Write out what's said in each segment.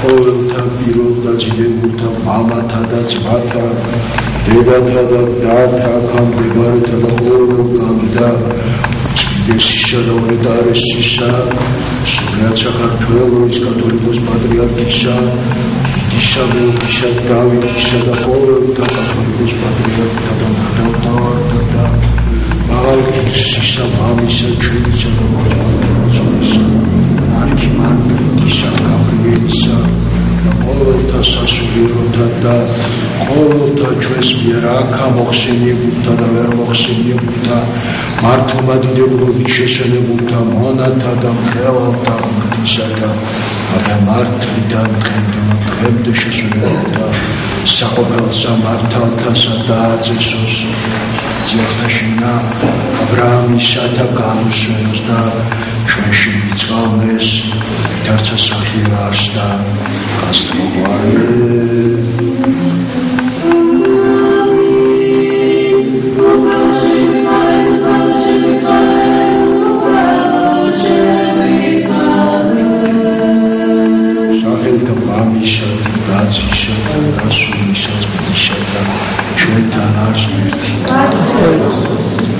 ყოველთა პირველ დაძიდებულთა მამათა და ძმათა, დედათა და დათა, ქამდებარეთა და ყოველგანდა წმინდესისა და უნეტარესისა, სრულიად საქართველოს კათოლიკოს პატრიარქისა, დიდისა მეუღლისა დავითისა და ყოველთა კათოლიკოს პატრიარქთა და მღვდელმთავართა და მაღალგრძისა, მამისა, ჩვენისა და მოწმობისა, არქიმანდრიტისა, გაბრიელისა და ყოველთა სასულიეროთა და ყოველთა ჩვენს მიერ აქა მოხსენიებულთა და ვერ მოხსენიებულთა მართლმადიდებლობის შესაძლებულთა მონათა და მღელალთა მღვდლისა და მართლიდან დღემდე შესაძლებულთა საყოფელსა მართალთასა და აწესოს ძიახტაშინა აბრაამისა და განუსვენოს და ჩვენში მიწალნეს თარცა სახიერ არს და გასწმოგვარე სახელთა მამისა და დაცისა და სულისა წმინდისა და ჩვენთან არს ერთი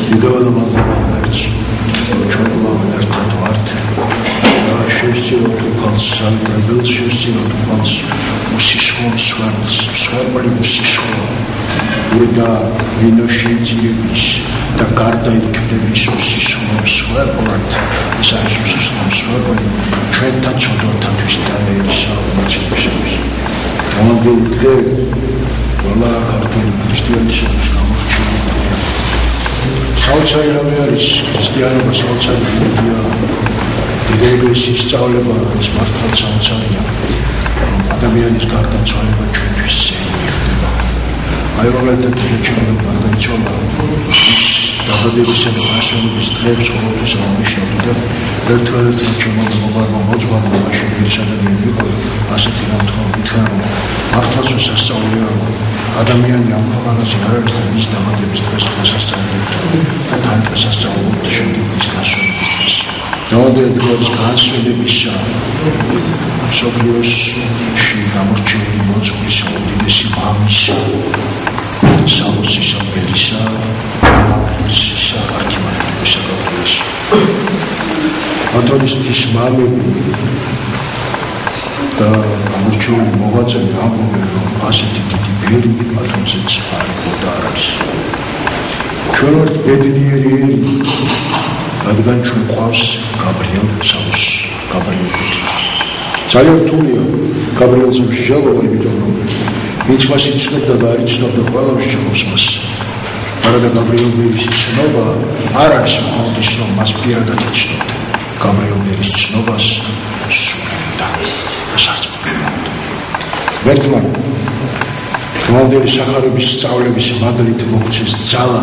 დიდავა და მაგობრა მერჩი ჩვენ ერთად ვართ და შევსწიროთ უფალს სამგრებელს შევსწიროთ უფალს უსისხლო მსხვერპლი უსისხლო და ვინო შეძიების და გარდაიქმნების უსისხლო მსხვერპლად ეს არის უსისხლო მსხვერპლი ჩვენთან ცოდვათათვის და ერისაუბრისათვის გამოდელი დღე ყველა ქართული ქრისტიანის გამორჩეულია საოცარი არის ქრისტიანობა საოცარია დიდი ეკლესიის სწავლება ეს მართლაც საოცარია ადამიანის გარდაცვალება ჩვენთვის სენი ხდება აი რომელთა ჩვენი გარდაცვალება დაბადებისა და აღშენების დღეს ყოველთვის აღნიშნავდა და ერთადერთი შემოგვარმა მოძღვარმა მაშინების ადამიანი იყო ასეთი რამთქმა უთხრა რომ მართლაც სასწაულია ადამიანი ამ ქვეყანაზე არ არის და მის დაბადების დღეს დასასწავლებლად და თან დასასწავლებლად შემდგომის გასვენების დღეს გასვენებისა მსოფლიოში გამორჩეული მოძღვრის უდიდესი მამისა სალოსისა ბერისა ისა არქიმანდრიტისა გაბრიელის ათონისტის მამები და გამორჩეული მოღვაწეები ამბობენ რომ ასეთი დიდი ბერი ათონზეც არ იყო და არ არის ჩვენ ვართ ბედნიერი ერი რადგან ჩვენ გვყავს გაბრიელ სალოსი გაბრიელი ძალიან რთულია გაბრიელს მსჯელობა იმიტომ რომ ვინც მას იცნობდა და არ იცნობდა ყველა მსჯელობს მას არადა გაბრიელის ცნობა არ არის მხოლოდ ის რომ მას პირადად იცნობდა გაბრიელის ცნობას სულიდან სასწაულებლად ვერთმა ნოემბერი სახელობის სწავლების მადლით მოგვცეს ძალა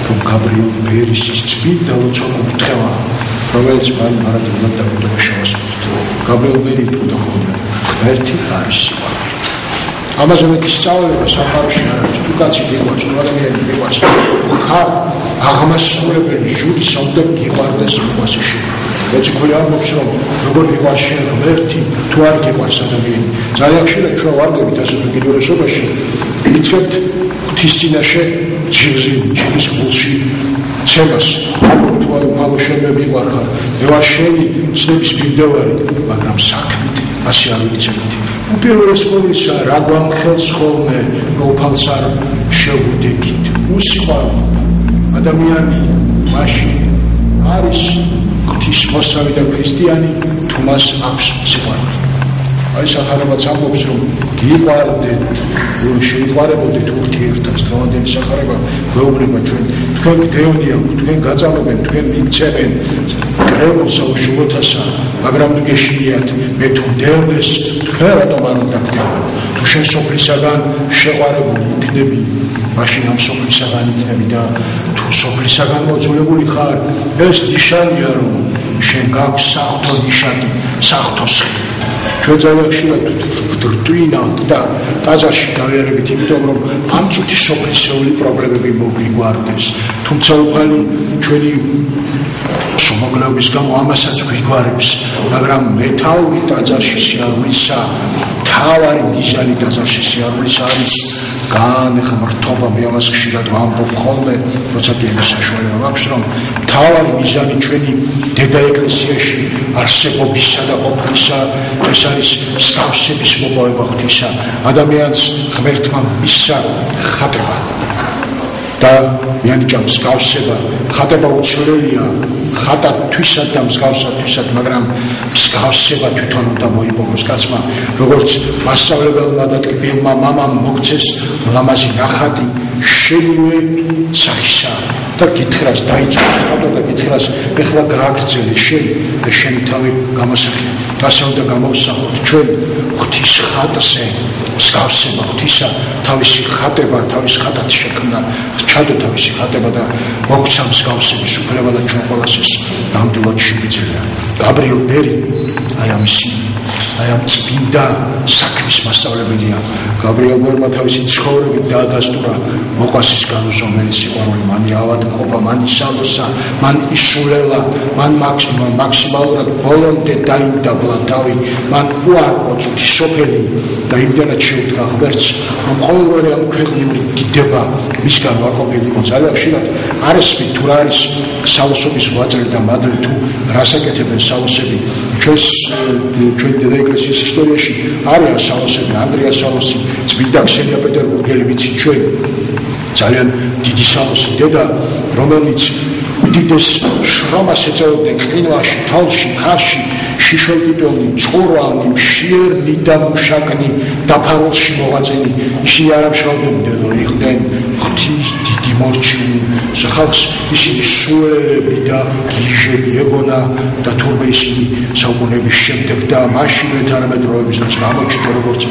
რომ გაბრიელის წმინდა ლოცვა გითხევა რომელიც მან მარადულად დაგვიტოვა შევასრულოთ გაბრიელი თუნდა ხოლმე ერთი არის ამაზე მეტი სწავლება საფაროში არ არის თუ კაცი გიყვარს თუ ადამიანი გიყვარს ხარ აღმასრულებელი ჟუდის უნდა გიყვარდეს უხვასეში ეცქული ამბობს რომ როგორ გიყვარს შენ ღმერთი თუ არ გიყვარს ადამიანი ძალიან ხშირად ჩვენ ვარდებით ასე უგიდურესობაში იცით ღვთის წინაშე ჯირის გულში ცემას ამბობ თუ არ უფალო შენ მე მიყვარხარ მე ვარ შენი ცნების მიმდევარი მაგრამ საქმით ასე არ ვიცით უპირველეს ყოვლისა რა გვამხელს ხოლმე უფალს არ შევუდექით უსიყვარულო ადამიანი მაშინ არის ღვთისმოსავი და ქრისტიანი თუ მას აქვს სიყვარული აი სახარებაც ამბობს რომ გიყვარდეთ შეიყვარებოდეთ ურთიერთობას დღევანდელი სახარება გვეუბნება ჩვენ თქვენ გდევნია თქვენ გაწამებენ თქვენ მიქცევენ კრებულსა უშუალოთასა მაგრამ თუ გეშინიათ მე თუ დევნეს თქვენ რატომ არ უნდა გქონდეთ თუ შენ სოფლისაგან შეყვარებული იქნები მაშინ ამ სოფლისაგან იქნები და თუ სოფლისაგან მოძულებული ხარ ეს ნიშანია რომ შენ გაქვს საღვთო ნიშანი საღვთო სხივი ჩვენ ძალიან ხშირად ვდრტვინავთ და ტაძარში გავიარებით, იმიტომ რომ ამ წუთის სოფლისეული პრობლემები მოგვიგვარდეს. თუმცა უფალი ჩვენი შემოგლეობის გამო ამასაც გვიგვარებს, მაგრამ მეთაური ტაძარში სიარვლისა, მთავარი მიზანი ტაძარში სიარვლის არის განხმრთობა. მე ამას ხშირად ვამბობ ხოლმე, როცა დიახ საშუალება მაქვს, რომ მთავარი მიზანი ჩვენი დედა ეკლესიაში არსებობისა და ყოფნისა ეს არის მსგავსების მოპოვება ღვთისა. ადამიანს ღმერთმა მისცა ხატება და მიანიჭა მსგავსება. ხატება უცვლელია ხატათვისად და მსგავსათვისად, მაგრამ მსგავსება თვითონ უნდა მოიპოვოს კაცმა, როგორც მასწავლებელმა და ტკბილმა მამამ მოგცეს ლამაზი ნახატი შენივე სახისა და გითხრას დაიწყოს ხატვა და გითხრას ეხლა გააგრძელე შენ და შენი თავი გამოსახე. ასე უნდა გამოვსახოთ ჩვენ ღვთის ხატზე მსგავსება ღვთისა, თავისი ხატება, თავის ხატად შექმნა, ჩადო თავისი ხატება და მოგცა მსგავსების უფლება და ჩვენ ყველას ეს ნამდვილად შეგვიძლია. გაბრიელ ბერი აი ამ წმინდა საქმის მასწავლებელია. გაბრიელ ბერმა თავისი ცხოვრებით დაადასტურა მოყვასის განუზომელი სიყვარული. მან ავადმყოფა, მან ისალოსა, მან ისულელა, მან მაქსიმალურად ბოლომდე დაიმდაბლა თავი, მან უარყო წუთი სოფელი და იმდენად შეუდგა ღმერთს, რომ ყოველგვარი ამ ქვეყნიური დიდება მისგან ვარყოფილი იყო. ძალიან ხშირად არასწორი თუ რა არის სალოსობის ღვაწლი და მადლი თუ რას აკეთებენ სალოსები. ჩვენ დედა ეკლესიის ისტორიაში არიან სალოსები, ანდრია სალოსი, წმინდა ქსენია პეტერბურგელი, ვიცით ჩვენ ძალიან დიდი სალოსი დედა, რომელიც უდიდეს შრომას ეწეოდა ყინვაში, თოლში, ქარში, შიშველპიტონი, წყურვანი, მშიერნი და მუშაკნი, დაფარულში მოღვაწენი. ისინი არ ამშრომლებდნენ, რომ იყვნენ ღვთის დიდი მორჩილნი. ხალხს ისინი სულელები და გიჟები ეგონა და თურმე ისინი საუკუნეების შემდეგ და მაშინვე თანამედროვეების დროს გამოჩნდა როგორც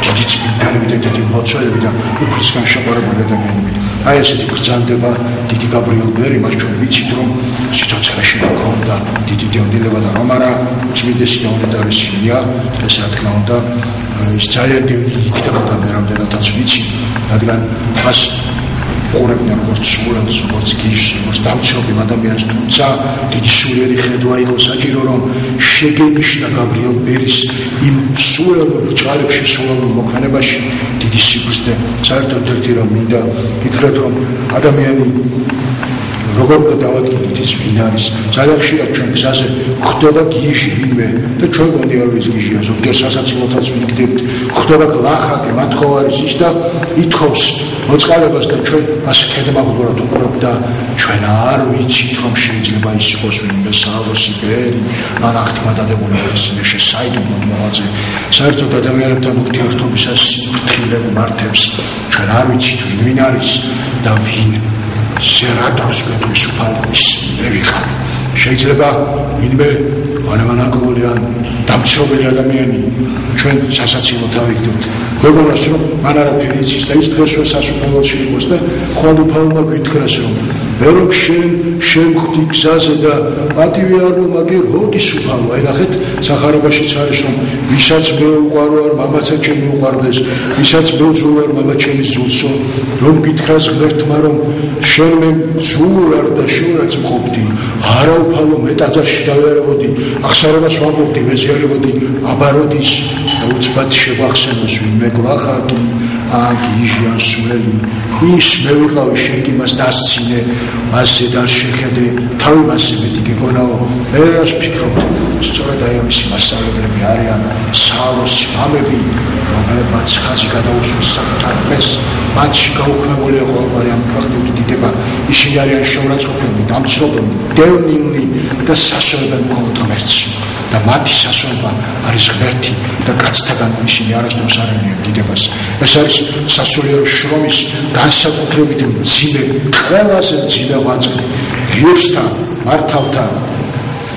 დიდი წმინდანები და დიდი მოცველები და უფლისგან შეყვარებული ადამიანები. აი ესეთი ბრძანდება დიდი გაბრიელ ბერი, მას ჩვენ ვიცით რომ სიცოცხლეში ჰქონდა დიდი დევნილება და რომ არა წმინდესი და უნდარესია, ეს რა თქმა უნდა ის ძალიან დიდი იქნებოდა მე რამდენადაც ვიცი, რადგან მას ყურებდნენ როგორც სულელს, როგორც გიჟს, როგორც დამცრობილ ადამიანს, თუმცა დიდი სულიერი ხედვა იყო საჭირო, რომ შეგენიშნა გაბრიელ ბერის იმ სულელ ბრჭყალებში, სულელ მოქმედებაში დიდი სიბრძნე. საერთოდ ერთი რომ მინდა გითხრათ, რომ ადამიანი როგორ უნდა დავადგინოთ ის ვინ არის. ძალიან ხშირად ჩვენ გზაზე ხვდება გიჟი ვინმე და ჩვენ გონია რომ ის გიჟია, ზოგჯერ სასაცილოთაც ვიგდებთ, ხვდება გლახაკი, მათხოვარის ის და ითხოვს მოწყალებას და ჩვენ ასე ქედმაღლურად უყურებთ და ჩვენ არ ვიცით რომ შეიძლება ის იყოს ვინმე სალოსი ბერი, ან აღთქმადადებული მესინეშე საიდუმლოდ მოღვაწე. საერთოდ ადამიანებთან ურთიერთობისას ფრთხილებ მართებს ჩვენ არ ვიცით ვინ არის და ვინ სერადოს გვეტყვის უფალების ვიღა. შეიძლება ვინმე ანამანაკოლი ან დამცრობელი ადამიანი ჩვენ სასაცილო დავიგდებთ. გვეგონას რომ მან არაფერი იცის და ის დღესვე სასუფეველში იყოს და ხვალ უფალმა გითხრას რომ მე რომ შენ ხვდი გზაზე და პატივი არ რომ მაგერ როდის უფალო. აი ნახეთ სახარებაშიც არის რომ ვისაც მე უყვარო არ მამაცა ჩემი უყვარდეს, ვისაც მე ვძულვარ მამა ჩემი ზულსო, რომ გითხრას ღმერთმა რომ შენ მე ვძულვარ და შენაც მყოფდი, არა უფალო მე ტაძარში დავიარებოდი, აღსარებას ვამბობდი, ვეზიარებოდი, აბაროდის და უცბად შევახსენოს ვინმე გლახაკი, ან გიჟი ან სულელი, ის მე ვიყავი შენ კი მას დასცინე, მასზე და შეხედე, თავი მასზე მეტი გეგონაო. მე რას ვფიქრობთ, სწორედ აი ამისი მასწავლებლები არიან სალოსი მამები, რომლებმაც ხაზი გადაუსვეს საკუთარ მეს, მათში გაუქმებულია ყოველგვარი ამ ქვეყნიური დიდება. ისინი არიან შეურაცხყოფლები, დამცრობლები, დევნილნი და სასწორებენ მხოლოდ ღმერთს. და მათი სასწორება არის ღმერთი და კაცთაგან ისინი არასდროს არ ელიან დიდებას. ეს არის სასულიერო შრომის განსაკუთრებით მძიმე, ყველაზე მძიმე ღვაწლი. ღირსთან, მართავთან,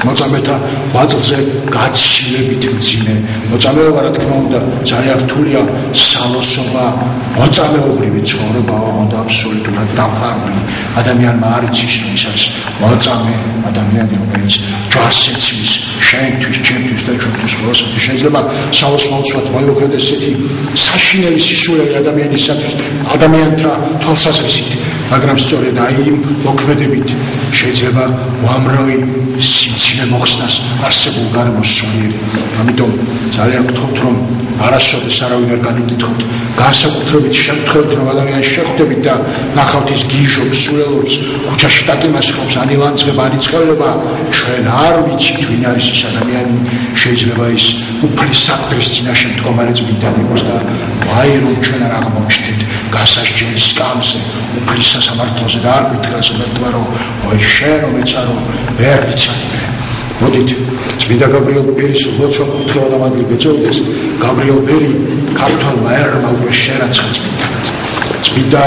მოწამეთა ღვაწლზე გაცილებით მძიმე. მოწამეობა, რა თქმა უნდა, ძალიან რთულია, სალოსობა, მოწამეობრივი ცხოვრებაა, უნდა აბსოლუტურად დაფარული. ადამიანმა არ იცის, რომ ის არის მოწამე ადამიანი, რომელიც ჯვარს ეცვის შენთვის, ჩემთვის და ჩვენთვის ყველასთვის. შეიძლება სალოსმოუცვლად მოიუღოთ ესეთი საშინელი სისულელი ადამიანისათვის, ადამიანთა თვალსაზრისით, მაგრამ სწორედ აი იმ მოქმედებით შეიძლება უამრავი სიმცირე მოხსნას არსებულ გარემოს სულიერი. ამიტომ ძალიან ვთქვით, რომ არასოდეს არავინ არ განიდითხოთ, განსაკუთრებით შემთხვევით, რომ ადამიანს შეხვდებით და ნახავთ ის გიჟობს, სულელობს, ქუჩაში დაკიმასხობს, ან ილანძღება, ან იწყევლება, ჩვენ არ ვიცით, ვინ არის ის ადამიანი, შეიძლება ის უფლის საყდრის წინაშე მდგომარე წმინდანი იყოს და ვაი რომ ჩვენ არ აღმოჩნდით გასასჯელის სკამზე, უფლის სასამართლოზე და არ გითხრას ერთმა რომ ой შენ რომ ეცარო ვერ ვიცადე. მოდით წმინდა გაბრიელ ბერის ლოცვა კურთხევა და მადლი გეწევდეს. გაბრიელ ბერი ქართველმა ერმა უკვე შერაცხა წმინდანად. წმინდა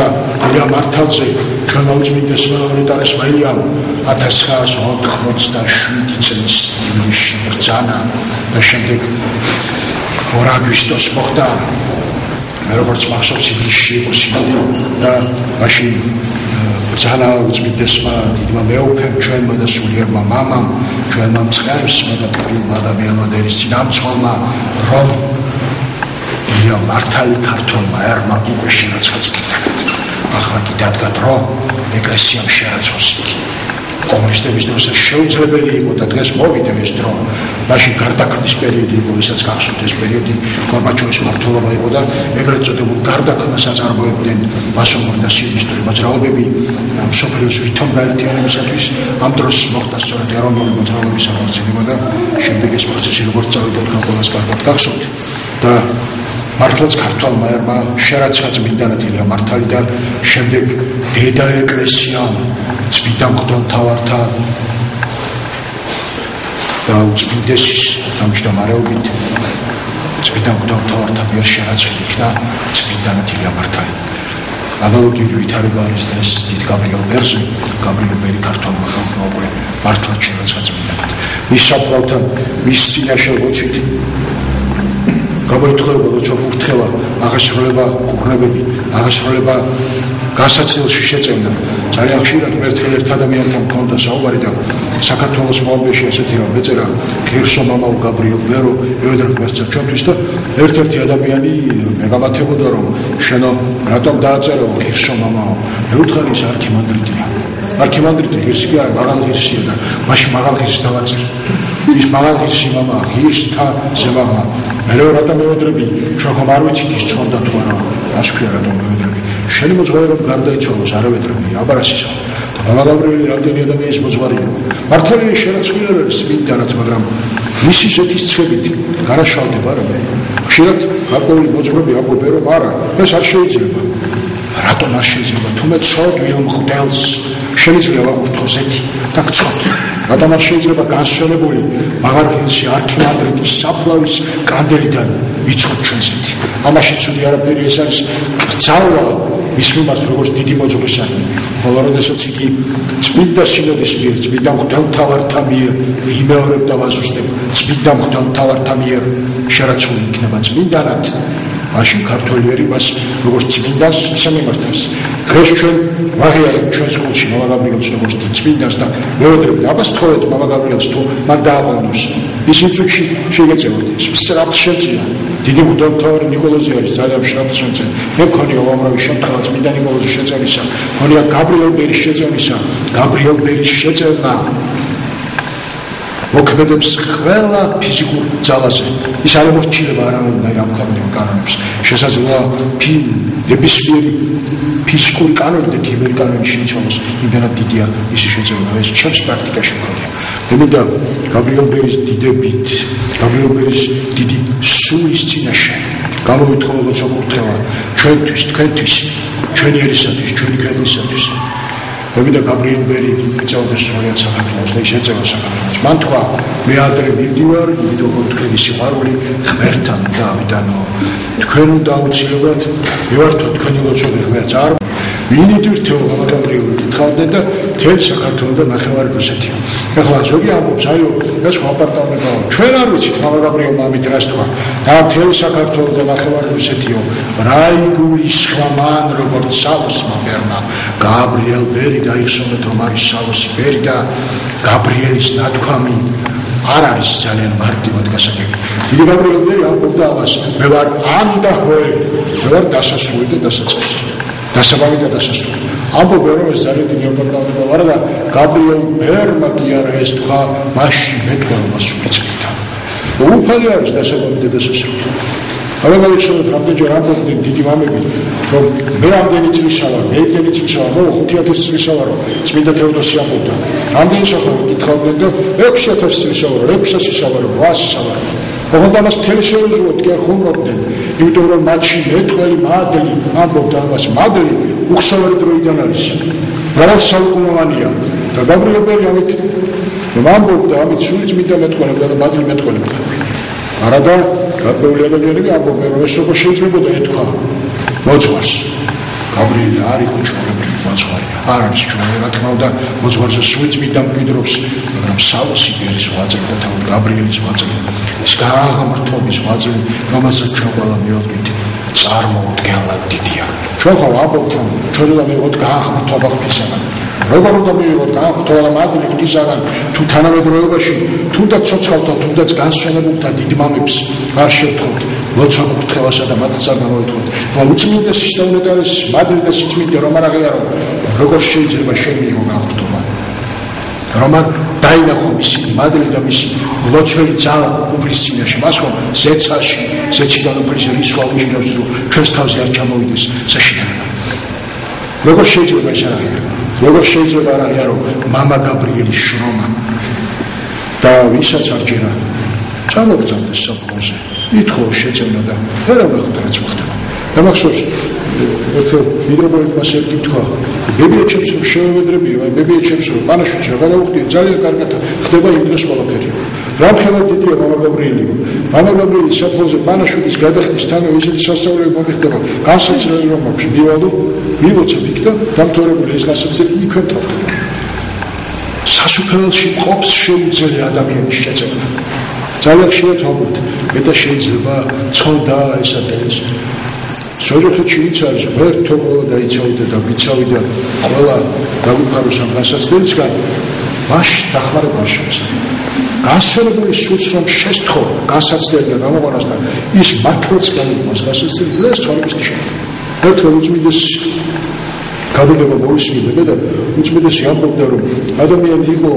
ილიამ მართალზე ჩვენმა უწმინდესმა უნიტარესმა ილიამ 1987 წლის ივლისში ბრძანა და შემდეგ 2 აგვისტოს მოხდა. მე როგორც მახსოვს ივლისში იყო სინოდი და მაშინ ბრძანა უწმინდესმა დიდმა მეუფემ ჩვენმა და სულიერმა მამამ ჩვენმა მწყემსმა და პირველმა ადამიანმა და ერის წინამძღოლმა რომ ილიამ მართალი ქართველმა ერმა უკვე შერაცხა წმინდანად. ახლა კი დადგა დრო ეკლესიამ შერაცხოს იგი. კომუნისტების დროსაც შეუძლებელი იყო და დღეს მოვიდა ეს დრო. მაშინ გარდაქმნის პერიოდი იყო, ვისაც გახსოვთ ეს პერიოდი გორბაჩოვის მმართველობა იყო და ეგრეთ წოდებულ გარდაქმნას აწარმოებდნენ მასონური და სიონისტური მოძრაობები მსოფლიოს ვითომ გაერთიანებისათვის. ამ დროს მოხდა სწორედ ეროვნული მოძრაობების აღორძინება და შემდეგ ეს პროცესი როგორც წავიდა თქვენ ყველას კარგად გახსოვთ და მართლაც ქართველმა ერმა შერაცხა წმინდანად ილიამ მართალი და შემდეგ დედა ეკლესიამ წმინდა მღვდელმთავართა და უწმინდესის თავმჯდომარეობით წმინდა მღვდელმთავართა მიერ შერაცხილი იქნა წმინდანად ილიამ მართალი. ანალოგიური ვითარება არის და ეს დიდ გაბრიელ ბერზე, გაბრიელ ბერი ქართველმა ხალხმა უკვე მართლაც შერაცხა წმინდანად. მის საფლავთან, მის წინაშე ლოცვით გამოითხოვება ლოცვა კურთხევა, აღესრულება კურნებები, აღესრულება განსაცდელში შეწევნა. ძალიან ხშირად მერთხელ ერთ ადამიანთან მქონდა საუბარი და საქართველოს მოამბეში ასეთი რამ ეწერა ღირსო მამაო გაბრიელ ბერო ევედრე ღმერთსა ჩვენთვის და ერთ-ერთი ადამიანი მეგამათებოდა რომ შენო რატომ დააწერო ღირსო მამაო მე ვთხარი ის არქიმანდრიტია. არქიმანდრიტი ღირსი კი არა მაღალ ღირსია და მაშინ მაღალ ღირს დავაწერ. ის მაღალ ღირსი მამა ღირსთა ზემაღლა. მე რატომ ევედრები ჩვენ ხომ არ ვიცით ის ცხონდა თუ არა რას ქვია რატომ ევედრები შენი მოძღვარი რომ გარდაიცვალოს არ ევედრები აბარასისა და მამა გაბრიელი რამდენი ადამიანის მოძღვარი იყო. მართალი შერაცხილი არ არის წმინდანად, მაგრამ მისი ზეთის ცხებით გარაშავდება რა. ხშირად გარკვეული მოძღვრები აკვირდება რომ არა ეს არ შეიძლება. რატომ არ შეიძლება? თუ მე ცხოვ ვიელ მღვდელს შეიძლება ვაკურთხო ზეთი და გცხოვთ. რატომ არ შეიძლება განსვენებული მაღალღილში არქიმანდრიტის საფლავის კანდელიდან ვიცხოვთ ჩვენ ზეთი. ამაში ცუდი არაფერი ეს არის კრძალვა მის მიმართ როგორც დიდი მოძღვრისანი. ხოლო როდესაც იგი წმინდა სინოდის მიერ, წმინდა მღვდელმთავართა მიერ იმეორებ და ვაზუსტებ, წმინდა მღვდელმთავართა მიერ შერაცხული იქნება წმინდანად, მაშინ ქართველი ერი მას როგორც წმინდანს ისე მიმართავს. დღეს ჩვენ ვაღიარებთ ჩვენს გულში მამა გაბრიელს როგორც წმინდანს და მევედრებთ აბას თხოვეთ მამა გაბრიელს თუ მათ დააყოვნოს. ის წუთში შეგეწევათ, სწრაფად შეწია. დიდი მღვდელმთავარი ნიკოლოზი არის ძალიან სწრაფად შეწია. მე მქონია უამრავი შემთხვევა წმინდა ნიკოლოზის შეწევრისა, მქონია გაბრიელ ბერის შეწევრისა, გაბრიელ ბერის შეწევნა მოქმედებს ყველა ფიზიკურ ძალაზე. ის არ მოსჩილება არავინაირ ამ კანონებს კანონებს. შესაძლოა ნებისმიერი ფიზიკური კანონი და ქიმიური კანონი შეიცვალოს. იმდენად დიდია ისი შეწევნა. ეს ჩემს პრაქტიკაში მქონია. ემიდა გაბრიელ ბერის დიდებით, გაბრიელ ბერის დიდი სულის წინაშე გამოვითხოვა ლოცვა კურთხევა ჩვენთვის, თქვენთვის, ჩვენი ერისათვის, ჩვენი ქვეყნისათვის. ემიდა გაბრიელ ბერი ეწეოდა სრულიად საქართველოს და ის ეწევა საქართველოს. მან თქვა მე ადრე მივდივარ, იმიტომ რომ თქვენი სიყვარული ღმერთთან და ამიტანო თქვენ უნდა აუცილებლად მივართოთ თქვენი ლოცვები ღმერთს არ ვინით ერთეულ გამაგრიელო გითხავდნენ და თელი საქართველოს და ნახევარი რუსეთი. ეხლა ზოგი ამბობს, აიო, ეს აპარტამენტია. ჩვენ არ ვიცით გამაგრიელმა ამით რას თქვა. და თელი საქართველოს და ნახევარი რუსეთიო, რა იგულისხმა მან როგორც სალოსმა ბერმა, გაბრიელ ბერი დაიხსოვეთ რომ არის სალოსი ბერი და გაბრიელის ნათქვამი არ არის ძალიან მარტივად გასაგები. დიდი გაბრიელი ბერი ამბობდა ამას, მე ვარ ანი და ჰოე, მე ვარ დასასრული და დასაწყისი. დასაბამი და დასასრული. ამბობენ რომ ეს ძალიან დიდი აპარტამენტია, არა და გაბრიელ ბერმა კი არა ეს თქვა, მაშინ მეტყველმა სულიწმიდა. უფალი არის დასაბამი და დასასრული. აღარ რამდენჯერ ამბობდნენ დიდი მამები, რომ მე ამდენი წლისა ვარ, მე ამდენი წლისა ვარ, ხო 5000 წლისა ვარ, წმინდა თეოდოსი ამბობდა. ამდენი სახელმწიფო გითხავდნენ და 6000 წლისა ვარ, 600-ისა ვარ, 800-ისა ვარ. ოღონდ ამას მთელი შეუძლოთ კი არ ხუმრობდნენ, იმიტომ რომ მათში მეტყველი მადლი ამბობდა ამას, მადლი უხსოვარი დროიდან არის. რაღაც საუკუნოვანია და გაბრიელ ბერი ამით ამბობდა, ამით სული წმინდა მეტყველებდა და მადლი მეტყველებდა. არადა გარკვეული ადამიანები ამბობენ რომ ეს როგორ შეიძლება ეთქვა მოძღვარს. გაბრიელი არ იყო ჩვეულებრივი მოძღვარი, არ არის ჩვენი რა თქმა უნდა მოძღვარზე სული წმინდა მკვიდრობს, მაგრამ სალოსი ბერის ვაძელი და თავად გაბრიელის ვაძელი, ეს გააღმრთობის ვაძელი, რომელსაც ჩვენ ყველა მივაგვით წარმოუდგენლად დიდია. ჩვენ ხო ამბობთ რომ ჩვენ უნდა მივიღოთ გააღმრთობა ღვთისაგან. როგორ უნდა მივიღოთ გააღმრთობა მადლი ღვთისაგან თუ თანამედროვეობაში თუნდაც ცოცხალთა თუნდაც განსვენებულთა დიდ მამებს არ შევთხოვთ ლოცვა გულწრფელასა და მათ წარ გამოეთქვათ. უწმინდა სისტემატარის მადლი და სიწმინდე რომ არ აღიარო, როგორ შეიძლება შემიიღო გააღმრთობა. რომ არ დაინახო მისი მადლი და მისი ლოცველი ძალა უფლის წინაშე, მას ხომ ზეცაში, ზეციდან უფლის რისხვა უჭირავს, რომ ჩვენს თავზე არ ჩამოვიდეს საშინელება. როგორ შეიძლება ეს არ აღიარო? როგორ შეიძლება არ აღიარო მამა გაბრიელის შრომა და ვისაც არ ჯერა წამოგზავდეს საფრთხეზე, ითხოვ შეწევნა და ვერავ ნახოთ რაც მოხდება. და მახსოვს ერთხელ მიდრობოებით მას ერთი თქვა, ბებიაჩემს რომ შევევედრებიო, აი ბებიაჩემს რომ პანაშვიდს რა გადავუხდიო, ძალიან კარგად ხდება იმ დროს ყველაფერი. რამხელად დიდია მამა გაბრიელი. მამა გაბრიელის საფრთხეზე პანაშვიდის გადახდისთანავე ისეთი სასწაულები მომიხდება, განსაცდელი რომ მაქვს მივალო, მივოცებ იქ და დამთავრებული ეს განსაცდელი იქვე თავდება. სასუფეველში ყოფს შეუძლია ადამიანის შეწევნა. ძალიან ხშირად ვამბობთ, მეტად შეიძლება ცოდა ესა და ეს. ოჯახებში ვინც არის, ვერთო ყველა დაიცავდა და ვიცავდა ყველა დაგვიფაროს ამ განსაცდელისგან, მაშინ დახმარება შეუძლია. განსხვავებული სულს რომ შესთხოვ განსაცდელი და გამოყვანასთან ის მართლაც გამოიყვანს განსაცდელი და ეს ცხოვრების ნიშანია. ერთხელ უწმინდეს ქადაგება მოვისმინე და უწმინდესი ამბობდა რომ ადამიანი იყო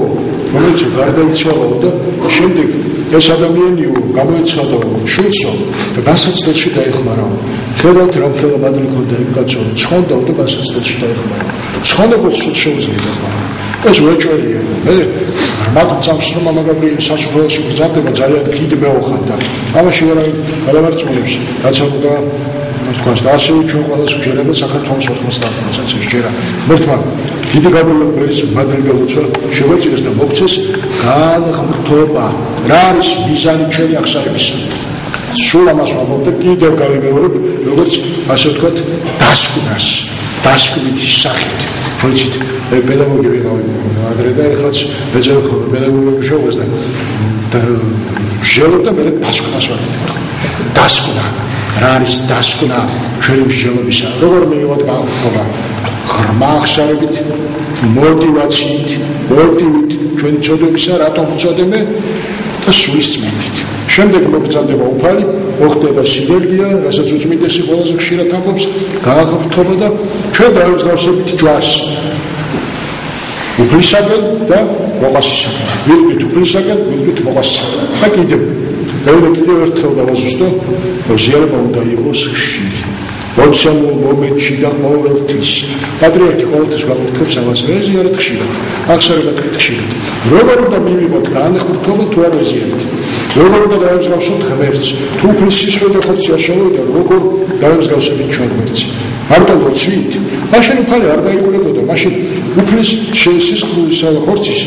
რომელიც გარდაცვალა და შემდეგ ეს ადამიანიო გამოეცხადა შულსო და განსაცდელში დაეხმარა. ხედავთ რომ ხელა მადლი ქონდა იმ კაცო ცხონდა და განსაცდელში დაეხმარა. ცხონებაც სულ შეუძლია დახმარა. ეს უეჭველია. მე მათ წამს რომ მამა გაბრიელი სასუფეველში გზარდება ძალიან დიდ მეოხად და ამაში არ აღარწმუნებს რაც ამბობდა მას თქვას და ასევე ჩვენ ყველას ვჯერება საქართველოს 90%-ს ვჯერა. მერთმა დიდი გაბრიელი ბერის მადლი გაუწვა შევეწირეს და მოგცეს განღმრთობა. რა არის მიზანი ჩვენი აღსარების? სულ ამას ვამბობ და კიდევ გავიმეორებ, როგორც ასე ვთქვათ, დასკვნას, დასკვნითი სახით. ვიცით, პედაგოგები ადრე და ეხლაც ეძებ პედაგოგები შევას და შეძლებ და მე დასკვნას ვაკეთებ. დასკვნა, რა არის დასკვნა ჩვენი მსჯელობისა? როგორ მივიღოთ განხორციელება? ღრმა აღსარებით, მოტივაციით, მოტივით ჩვენი წოდებისა, რატომ ვწოდები და სულის წმინდით. შემდეგ მოგწადდება უფალი, მოხდება სინერგია, რასაც უწმინდესი ყველაზე ხშირად ამბობს, გააღმრთობა და ჩვენ დავსავსებით ჯვარს. უფლისაგან და მოყვასისაგან. ვიღბით უფლისაგან, ვიღბით მოყვასისაგან. და კიდევ ერთხელ დავაზუსტო, რომ ზიარება უნდა იყოს ხშირი. მოცემულ მომენტში და ყოველთვის. პატრიარქი ყოველთვის გვაკითხებს ამას, რა ზიარეთ ხშირად, აღსარებად ხშირად. როგორ უნდა მივიღოთ განხორციელება თუ არ ვეზიარეთ? როგორ უნდა დავემსგავსოთ ღმერთს? თუ უფლის სისხლი და ხორცი არ შევიდა, როგორ დავემსგავსებით ჩვენ ღმერთს? მარტო ლოცვით? მაშინ უფალი არ დაიკურებოდა, მაშინ უფლის სისხლის ხორცის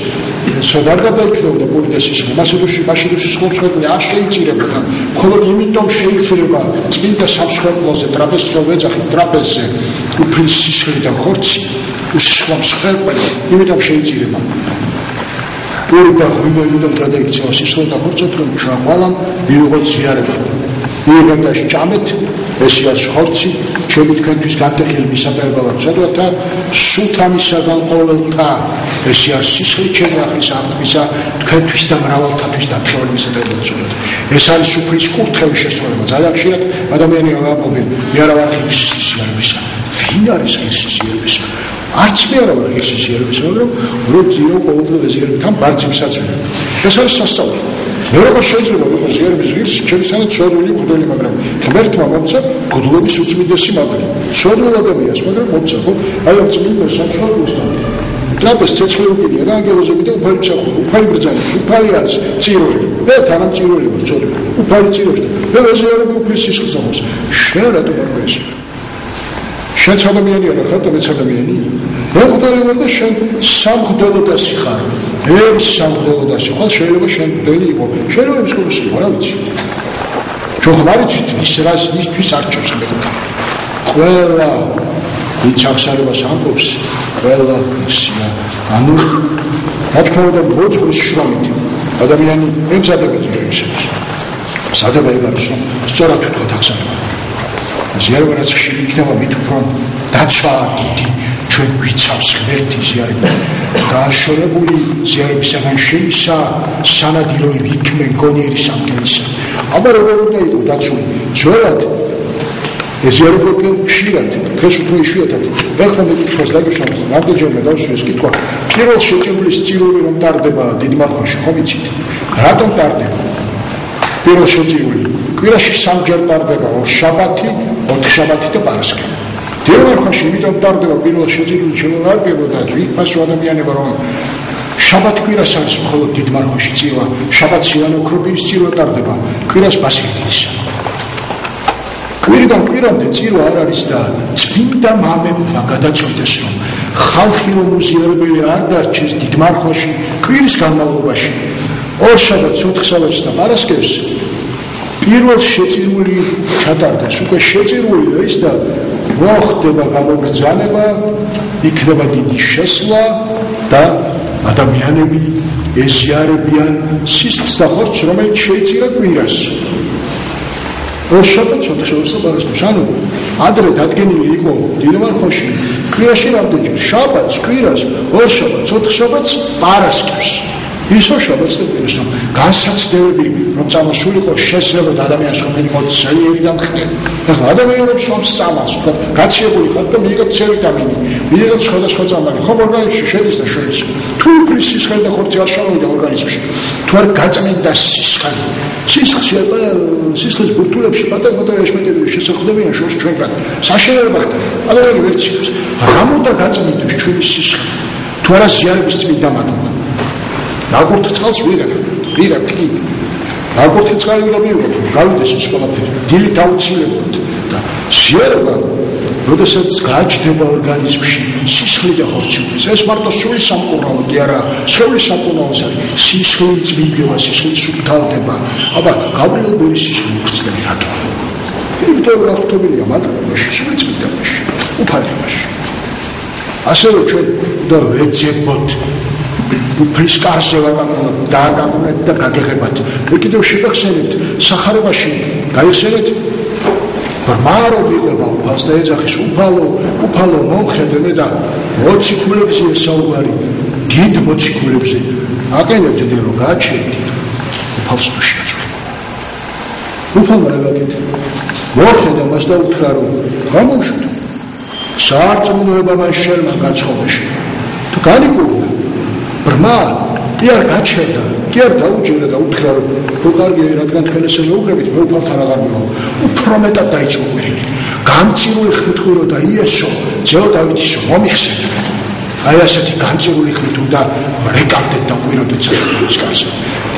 სოდარ გადაიქნებოდა პოლიტეს სისხლი მაშინ სისხლის ხორცი არ შეიწირებოდა მხოლოდ იმიტომ შეიძლება წმინდა სამსხვერპლოზე ტრაპეზს რო ვეძახით ტრაპეზზე უფლის სისხლი და ხორცი სისხლის ხერხი იმიტომ შეიწირება პური და ღრუბელიდან გადაიქცევა სისხლი და ხორცი რომ ჩვენ ყველამ ვიღოთ ზიარება ვიღოთ და სჭამეთ ესია ხორცი ჩემი თქვენთვის გატეხილი მისაწევად ცოდვათა სულთამისაგან ყოველთა ესია სისხლი ჩემი ახლის აღთქმისა თქვენთვის და მრავალთათვის დათხეული მისაწევად ცოდვათა ეს არის უფლის კურთხევის შესწორება ძალიან ხშირად ადამიანი აღაპობენ მე არა ვარ ღირსის ზიარებისა ვინ არის ღირსის ზიარებისა არც მე არა ვარ ღირსის ზიარებისა მაგრამ რო ძირო ყოველდღე ზიარებთან ბარძიმსაც ეს არის სასწაული მე როგორ შეიძლება ვიყო ზიარების ღირსი ჩემისთანაც ცოდვილი მღვდელი მაგრამ ღმერთმა მომცა მღვდლების უწმიდესი მაგარი ცოდვილ ადამიანს მაგრამ მომცა ხო აი ამ წმინდა სამშობლოსთან ტრაპეზ ცეცხლოვანია და ანგელოზები და უფალი მსახური უფალი ბრძანებს უფალი არის წირველი მე თანამ წირველი ვარ ცოდვილი უფალი წირველი მე ვეზიარებ უფლის სისხლს ამოს შენ რატომ არ გვესწრაფ შენ ადამიანი არა ხარ და მეც ადამიანი მე მღვდელი ვარ და შენ სამღვდელოდასი ხარ ეს სამღვდელოდასი ხარ შეიძლება შენ მღვდელი იყო შეიძლება ის კურსი იყო რა ვიცი ჩვენ ხარ ვიცით ის რას ისთვის არჩევს ხმედა ყველა ვინც აღსარებას ამბობს ყველა ისია ანუ რა თქმა უნდა მოძღვრის შრომით ადამიანი ემზადებოდა ისებს სადება ეგარს რომ სწორად ვთქვათ აღსარება ზიარება რაც იქნება მით უფრო დაცვადი ჩვენ გვიცავს ღმერთი ზიარება დააშორებული ზიარებისაგან შემისა სანადირო იქმენ გონიერი სამგელისა აბა როგორ უნდა იყო დაცული ძველად ეზიარებოდნენ ხშირად დღეს უფრო იშვიათად ეხლა მეკითხავს დაგიშვათ რამდენჯერმე დავსვი ეს კითხვა პირველ შეჭრილი სწირული რომ ტარდება დიდმარხვაში ხომ იცით რატომ ტარდება პირველ შეჭრილი კვირაში სამჯერ ტარდება შაბათი 4 შაბათი და პარასკევი დიდმარხვაში იმიტომ ტარდება პირველ შეჭრილი შემოვარგებო და ძვირფასო ადამიანებო რომ შაბათ კვირას არის მხოლოდ დიდმარხვაში წირვა შაბათში ან ოქროპირის წირვა ტარდება კვირას ბასილიკისა კვირიდან კვირამდე წირვა არ არის და წმინდა მამებმა გადაწყვიტეს რომ ხალხი რომ უზიარებელი არ დარჩეს დიდმარხვაში კვირის განმავლობაში ორ შაბათს 4 შაბათს და პარასკევს პირველ შეწირული ჩატარდეს უკვე შეწირული ის და მოხდება გამოგრძანება იქნება დიდი შესვლა და ადამიანები ეზიარებიან სისხლს და ხორცს რომელიც შეიწირა კვირას ორ შაბათს 4 შაბათს და პარასკევს ანუ ადრე დადგენილი იყო დიდმარხვაში კვირაში რამდენჯერ შაბათს კვირას ორ შაბათს 4 შაბათს პარასკევს ისო შაბათს და კვირას განსაცდელები რომ წამოსულიყო შესაძლოა ადამიანს ხომ მოძლიერი და მხნელი ახლა ადამიანებს რომ სამას თქვა გაციებული ხარ და მიიღეთ C ვიტამინი მიიღეთ სხვადასხვა წამალი ხომ ორგანიზმში შედის და შედის თუ უფლის სისხლი და ხორცი არ შევიდა ორგანიზმში თუ არ გაწმინდა სისხლის ბურთულებში პატარ-პატარა ეშმაკები შესაძლებიან შორს ჩვენგან საშინელება ხდება ადამიანი ვერ ცილობს რამ უნდა გაწმინდეს ჩვენი სისხლი თუ არა ზიარების წმინდა მადლობა ნაკურთ წყალს ვიღებ კი ნაკურთი წყალი ვიღებ გავიდეს ის ყველაფერი დილით აუცილებლად და ზიარება როდესაც გააჩნდება ორგანიზმში სისხლი და ხორცი ეს მარტო სულის სამკურნალო კი არა სხეულის სამკურნალოც არის სისხლი წმინდება სისხლი სუფთავდება აბა გაბრიელ ბერის სისხლი ხრწნები რატო იმიტომ რომ აღთობილია მადლობაში სული წმინდობაში უფალდებაში ასევე ჩვენ და ვეძებოთ უფლის კარზე დააგაგუნეთ და გაგეხებათ კიდევ შეგახსენებთ სახარებაში გაიხსენეთ ბრმარო ვიყება უფალს და ეძახის უფალო მომხედე და მოციქულებზე საუბარი დიდ მოციქულებზე აყენებთ და რომ გააჩერდით უფალს თუ შეაწყვეტ უფალმა რა გაკეთე მოხედა მას და უთხრა რომ გამოშვით სარწმუნოება მას შერმა გაცხობეში თუ განიკურნა ბრმა კი არ გაჩერდა კი არ დაუჯერა და უთხრა რომ თუ კარგია რადგან თქვენ ესე მეუღლებით მე უფალთან აღარ მივავალ უფრო მეტად დაიწყო ყვირილი გამწირული ხმით ღვირო და იესო ძეო დავითისო მომიხსენე აი ასეთი გამწირული ხმით უნდა რეკავდეთ და ღვიროდეთ საშუალების კარზე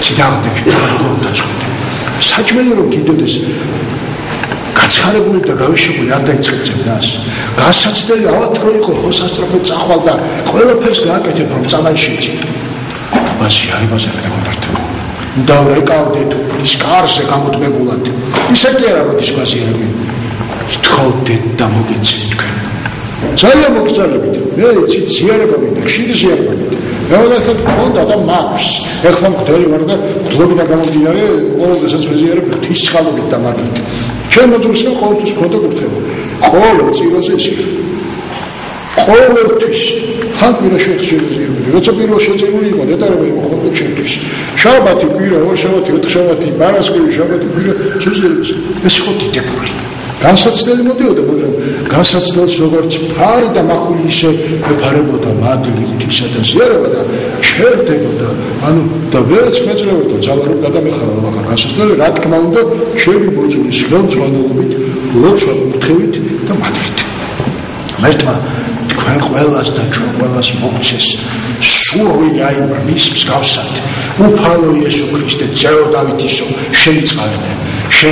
წინააღმდეგ არ გონდა წყვეტი საჭმელი რომ კიდოდეს გაცხარებული და გავეშებული არ დაიწყეთ ძებნას. გასაცდელი ავად რო იყო, ხო სასწრაფოდ წახვალ და ყველაფერს გააკეთებ, რომ წამაში იწი. ბაზი არიბაზე გადაგმართება. და რეკავდეთ ის კარზე გამოტმებულად. ისე კი არა, როდის გაზიარები. ითხოვდეთ და მოგეცეთ თქვენ. ძალიან მოგწალებით. მე იცით ზიარება მინდა, ხშირი ზიარება მინდა. მეუბნებათ ხონდა და მაქვს. ეხლა მღვდელი ვარ და მღვდლობიდან გამომდინარე, ყოველდღესაც ვეზიარებ ღვთის წყალობით და მაგით. ჩვენ მოძღვარს ყოველთვის ხონდა გულთება. ყოველ წიროზე ისე. ყოველთვის ხან პირა შეხვედრები. როცა პირველ შეწირული იყო, დეტალები იყო ხოლმე ჩემთვის. შაბათი პირა, ორ შაბათი, ოთხ შაბათი, პარასკევი, შაბათი პირა, შეძლებს. ეს იყო დიდებული. განსაცდელი მოდიოდა, მაგრამ განსაცდელს როგორც ფარი და მახული ისე ეფარებოდა მადლი ღვთისა და ზიარება და ჩერდებოდა. ანუ და ვერაც მეწრებოდა ძალა რომ გადამეხარა, მაგრამ განსაცდელი რა თქმა უნდა, ჩემი ბოძულის ხელმძღვანელობით, ლოცვა კურთხევით და მადლით. მერტმა თქვენ ყველას და ჩვენ ყველას მოგცეს სული აი მის მსგავსად უფალო იესო ქრისტე ძეო დავითისო შეიწყალეთ შე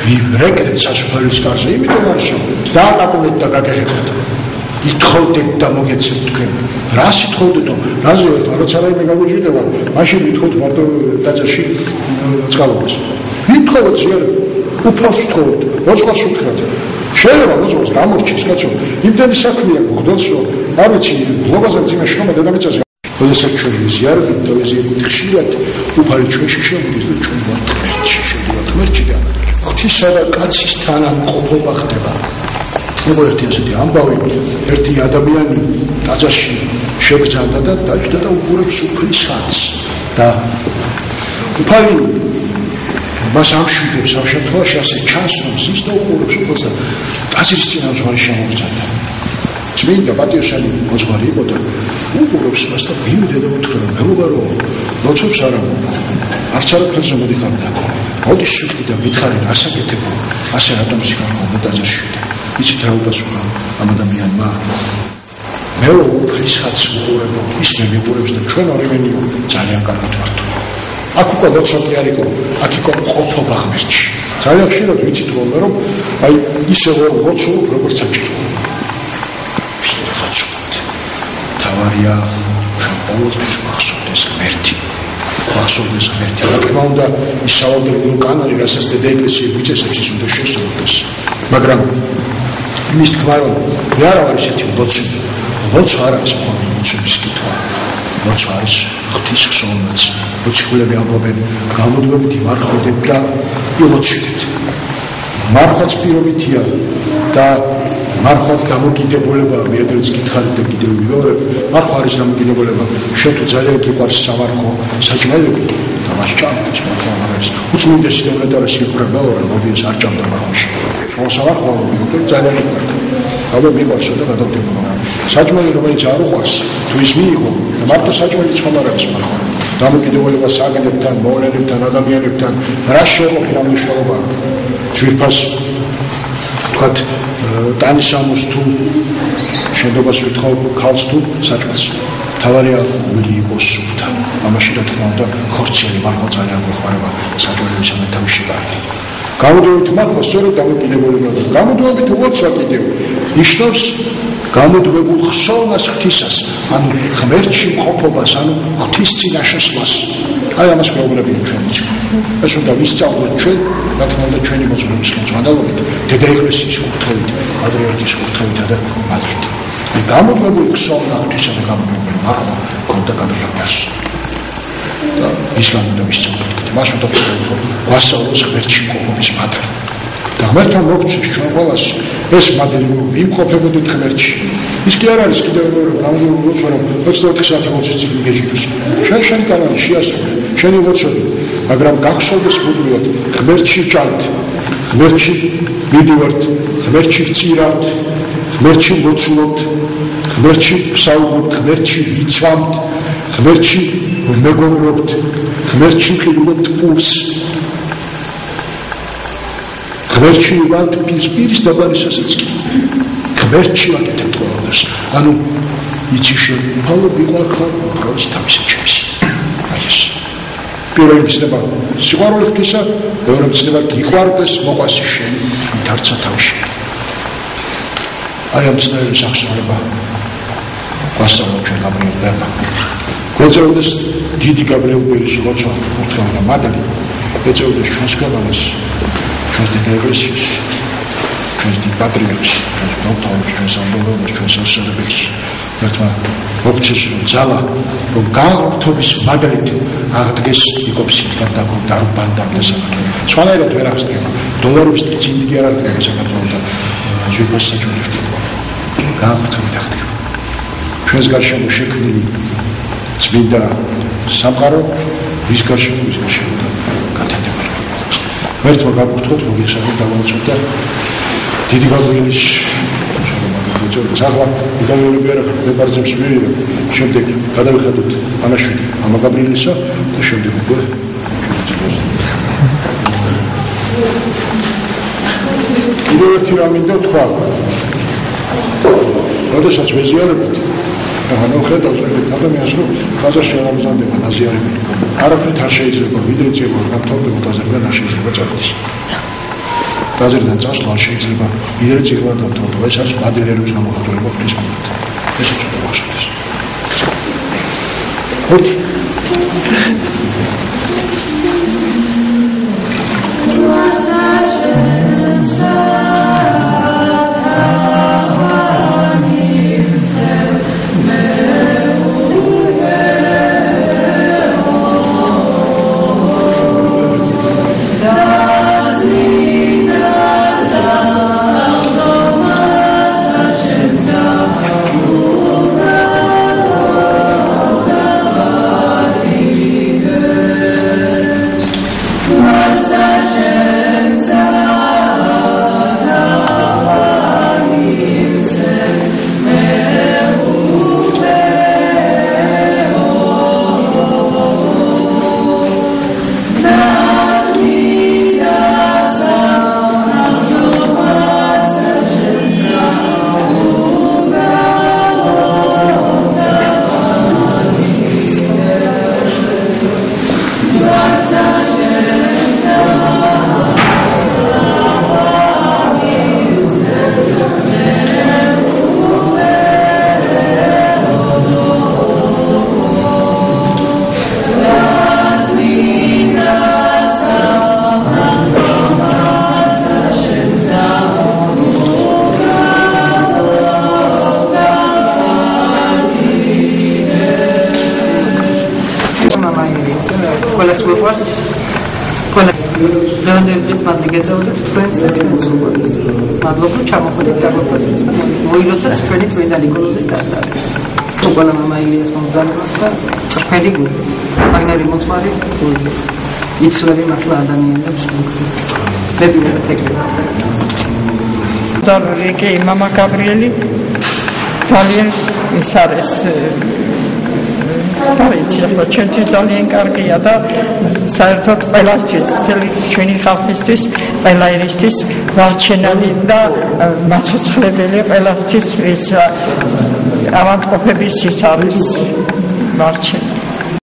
ვირეკდეთ სასუფეველის კარზე იმიტომ არისო დააკაპულეთ და გაგეხებათ ითხოვდეთ და მოგეცეთ თქვენ რას ითხოვდეთო რაზე ვერთა როცა რაიმე გამოგვიჭირდება მაშინ ვითხოვთ მარტო ტაძარში წყალობას ვითხოვოთ ზიარება უფალს ვთხოვოთ მოწყალს ვთხოვოთ შეიძლება მოწყალს გამორჩის კაცო იმდენი საქმეა გქონდოს რომ არ ვიცი გლობაზე ძიმა შრომა დედამიწაზე როდესაც ჩვენ ზიარებით და ვეზიარებით ხშირად უფალი ჩვენში შემოდის და ჩვენ ვართ ღმერთში შევდივართ ღმერთში და ღვთისა და კაცის თანამყოფობა ხდება იყო ერთი ასეთი ამბავი ერთი ადამიანი ტაძარში შეგრძანდა და დაჭდა და უყურებს უფლის ხატს და უფალი მას ამშვიდებს ამ შემთხვევაში ასე ჩანს რომ ზის და უყურებს უფალს და ტაძრის წინა ზღვარი შემოგრძანდა წმინდა პატიოსანი მოძღვარი იყო და უყურებს მას და მივიდა და უთხრა მეგობა რომ ლოცვებს არ არც არაფერზე მოდიხარდა მოდის შუქი და მითხარი ასაკეთებო ასე რატომ სიკარგო ტაძარში იცით რა უპასუხა ამ ადამიანმა მე უფლის ხატს უყურებ ის მე მიყურებს და ჩვენ ორივენი ძალიან კარგად ვართ აქ უკვე ლოცვა კი არ იყო აქ იყო ყოფობა ღმერთში ძალიან ხშირად ვიცით რომ აი ისე ლოცულობ როგორც საჭირო თავარია ყოველთვის მახსოვდეს ღმერთი მახსოვდეს ღმერთი რა თქმა უნდა ის სავალდებულო კანალი რასაც დედა ეკლესია გვიწესებს ის უნდა შესრულდეს მაგრამ იმის თქმა რომ მე არ ვარ ისეთი ლოცვა არ არის მხოლოდ ლოცვის კითხვა ლოცვა არის ღვთის ხსოვნაც ლოცვები ამბობენ გამოდვებით იმარხვედეთ და ილოცვით მარხვაც პირობითია და მარხვად დამოკიდებულება მიედრიც გითხარით და კიდევ ვიმეორებ მარხვა არის დამოკიდებულება შენ თუ ძალიან გიყვარს სამარხო საჭმელები და მას ჭამდეს მარხვა არის უწმინდესი დევნეტარი სიყვარება ორ მოდიეს არ ჭამდა მარხვაში სხვა სამარხო ვიმეორებ ძალიან გიყვარდა ალბათ მიყვარსო და გადავდება მაგრამ საჭმელი რომელიც არ უყვარს თუ ის მიიღო და მარტო საჭმელი ცხომარების მარხვა დამოკიდებულება საგნებთან მოვლენებთან ადამიანებთან რა შეეყოფი რა მნიშვნელობა ძვირფას თქვათ ტანისამოს თუ შენდობას ვითხოვ ქალს თუ საჭმელს თავარია გული იყოს სუფთა ამაში რა თქმა უნდა ხორციელი მარხვა ძალიან გვეხმარება საჭმელების ამ თავში კარგი გამოდვებით მარხვა სწორედ დამოკიდებულება და გამოდვებით ლოცვა კიდევ ნიშნავს გამოდვებულ ხსოვნას ღვთისას ანუ ღმერთში მყოფობას ანუ ღვთის წინა შესვლას აი ამას გვეუბნებიან ჩვენ ეს უნდა ვისწავლოთ ჩვენ რა თქმა უნდა ჩვენი მოძღვრების ხელმძღვანელობით დედა ეკლესიის კურთხევით პატრიარქის კურთხევით და მადლით გამოდვებული ხსოვნა ღვთისა და გამოდვებული მარხვა გონდა გაბრიელის და ისლამ უნდა ვისწავლოთ მას უნდა ვასწავლოს ღმერთში მყოფობის მადლი და ღმერთთან მოგცეს ჩვენ ყველას ეს მადლი ვიმყოფებოდეთ ღმერთში ის კი არ არის კიდევ მეორე გამოდვებული ლოცვა რომ 24 საათი ლოცვის ციკლი გეჭიროს შენი კანალი შეასრულე შენი ლოცვები მაგრამ გახსოვდეს მუდმივად ღმერთში ჭამთ ღმერთში მიდივართ ღმერთში ვწირავთ ღმერთში ლოცულობთ ღმერთში ვსაუბრობთ ღმერთში ვიცვამთ ღმერთში მეგობრობთ ღმერთში ვყიდულობთ პულს ღმერთში ვართ პირის დაბარისასაც კი ღმერთში ვაკეთებთ ყველაფერს ანუ იცი შეფალო ვიყარხარ უბრალოდ თავისი ჩემში აი ეს პირველი ცნება სიყვარული ღვთისა მეორე ცნება გიყვარდეს მოყვასი შენ არც სათავეში. აი ამ ცნებების აღსრულება გვასწავლა ჩვენ გაბრიელ ბერმა. გვეწეოდეს დიდი გაბრიელ ბერის ლოცვა, კურთხევა და მადლი, ეწეოდეს ჩვენს ქვეყანას, ჩვენს დიდ ეკლესიას, ჩვენს დიდ პატრიარქს, ჩვენს მღვდელს, ჩვენს ამბოლოებს, ჩვენს ასწორებელს. ერთმა მოგცეს რომ ძალა, რომ განღვთობის მადლით აღდგეს იკოპსიდან და დარბანდამდე საქართველოს. სხვანაირად ვერ აღდგება. დოლარების წინდი არ აღდგება საქართველოს და ჯერ საჭიროებით. განღვთობით აღდგება. ჩვენს გარშემო შექმნილი წმინდა სამყარო ვის გარშემო გათენდება. ერთმა გაგვრთოთ რომ შესახებ დავამოწმოთ დიდი გაბრიელის მოწოდოს ახლა იდეოლოგიური ბერბარძებს მიერ შემდეგ გადაიხადოთ პანაშვიდი მამა გაბრიელისა და შემდეგ უკვე კიდევ ერთი რამ მინდა თქვა როდესაც ვეზიარებთ და ხედავთ ადამიანს რომ ტაძარში არ ამზადება დაზიარებული არაფრით არ შეიძლება ვიდრე წება გამთავრდება ტაძარიდან არ შეიძლება წავიდეს ტაძარიდან წასვლა არ შეიძლება ვიდრე წება გამთავრდება ეს არის მადლიერების გამოხატულება ღვთის მიმართ ეს უცებ მოხდეს ხუთი მადლობა ჩამოხვდით დაგვრაფასეთ და მოილოცეთ ჩვენი წმ.ნიკოლოზის ტაძარი. უყოლა მამა ილიას მომძალებას და წრფელი გული. მაგნარი მოწვარი გული. იცლები მართლა ადამიანებს მოგდი. მე პირველად ეკრიბა. ძალიან კი მამა გაბრიელი ძალიან ის არის ახლა ჩვენთვის ძალიან კარგია და საერთოდ ყველასთვის ჩვენი ხალხისთვის ყველა ერისთვის ვარჩენალი და მაცოცხლებელი ყველასთვის ეს ავადმყოფების ის არის ვარჩენალი